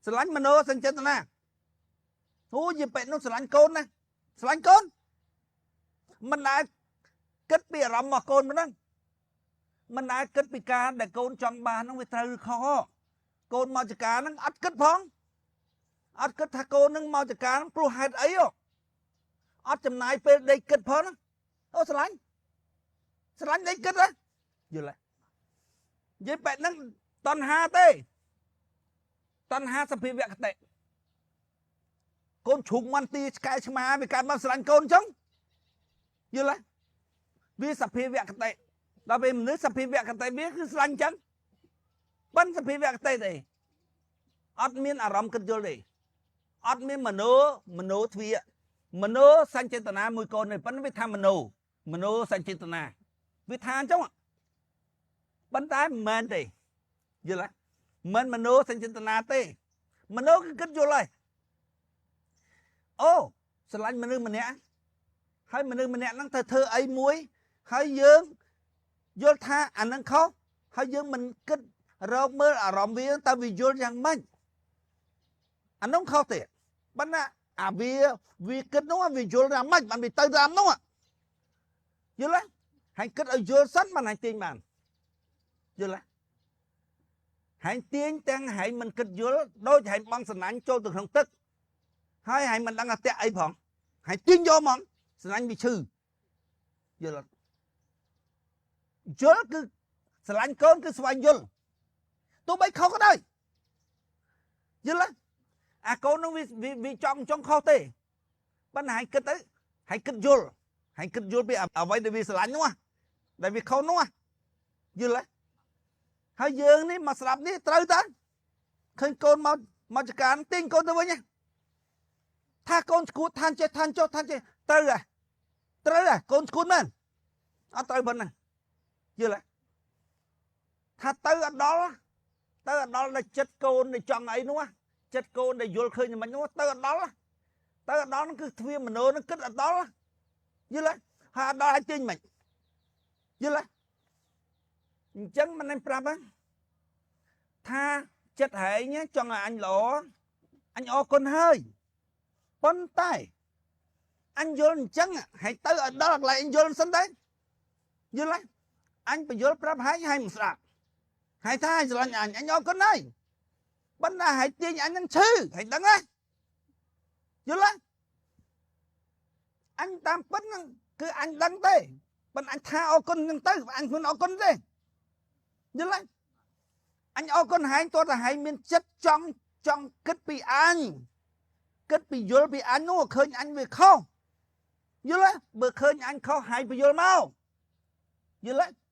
ស្រឡាញ់មនោសញ្ចេតនាអូយពេលនោះស្រឡាញ់កូនណាស្រឡាញ់កូនមិនដែលគិតពីអារម្មណ៍របស់កូនមិនហ្នឹងមិនដែលគិតពីការដែលកូនចង់បានហ្នឹងវាត្រូវឬខុសកូនមកចការហ្នឹងអត់គិតផងអត់គិតថាកូនហ្នឹងមកចការហ្នឹងព្រោះហេតុអីអត់ចំណាយពេលដេកគិតផងអូស្រឡាញ់ដេកគិតហ៎យល់ទេនិយាយបែបហ្នឹងតណ្ហាទេតណ្ហាសភាវគតិកូនជ្រុងមន្ទីឆ្កែឆ្មាវាកើតមកស្រឡាញ់កូនអញ្ចឹងយល់ទេវាសភាវគតិដល់ពេលមនុស្សសភាវគតិវាគឺស្រឡាញ់អញ្ចឹងប៉ុន្តែសភាវគតិទេអត់មានអារម្មណ៍គិតយល់ទេអត់មានមនោទ្វាមនោសញ្ចេតនាមួយកូនទេប៉ុន្តែវាថាមនោសញ្ចេតនាវាថាអញ្ចឹងប៉ុន្តែមិនមែនទេយល់ទេមិនមនោសញ្ចេតនាទេមនោគឺគិតយល់ហើយអូស្រឡាញ់មនុស្សម្នាក់ហើយមនុស្សម្នាក់ហ្នឹងធ្វើអីមួយហើយយើងយល់ថាអាហ្នឹងខុសហើយយើងមិនគិតរកមើលអារម្មណ៍វាតើវាយល់យ៉ាងម៉េចអានោះខុសទេប៉ុន្តែអាវាគិតនោះវាយល់យ៉ាងម៉េចបានវាទៅតាមនោះយល់ទេហើយគិតឲ្យយល់សិនបានហើយទាញបានយល់ទេហើយទាញទាំងហើយមិនគិតយល់ដូចហើយបងសំណាញ់ចូលទៅក្នុងទឹកហើយមិនដឹងថាតាក់អីផងហើយទាញយកហ្មងសំណាញ់វាឈឺយល់គឺស្រឡាញ់កូនគឺស្វែងយល់ទោះបីខុសក៏ដោយយល់ទេអាកូននោះវាចង់ខុសទេប៉ុន្តែហើយគិតទៅហើយគិតយល់ពីអ្វីដែលវាស្រឡាញ់នោះដែលវាខុសនោះយល់ទេហើយយើងនេះមកស្ដាប់នេះត្រូវតើឃើញកូនមកចការទាញកូនទៅវិញថាកូនស្គួតថានចេះត្រូវកូនស្គួតមែនអត់ត្រូវប៉ុណ្ណឹងយល់ទេថាទៅអត់ដល់ដល់ចិត្តកូនដែលចង់អីនោះចិត្តកូនដែលយល់ឃើញមិននោះទៅអត់ដល់ហ្នឹងគឺទ្វាមនោនឹងគិតអត់ដល់យល់ទេហើយអត់ដល់ឲ្យទាញមិនយល់ទេអញ្ចឹងមិនnênប្រាប់ថាចិត្តហែងចង់ឲ្យអញល្អអញអរគុណហើយប៉ុន្តែអញយល់អញ្ចឹងហើយទៅឲ្យដល់កន្លែងអញយល់សិនទេយល់ទេអញបញ្យល់ប្រាប់ហើយមិនស្ដាប់ហើយថាអញស្រឡាញ់អញអរគុណហើយប៉ុន្តែហើយទាញអញនឹងឈឺហើយដឹងទេយល់ទេអញតាមពិតហ្នឹងគឺអញដឹងទេប៉ុន្តែអញថាអរគុណហ្នឹងទៅអញមិនអរគុណទេយល់ទេអញអរគុណហែងតើតែហែងមានចិត្តចង់គិតពីអញគិតពីយល់ពីអញនោះឃើញអញវាខុសយល់ទេបើឃើញអញខុសហែងបញ្យល់មកយល់ទេ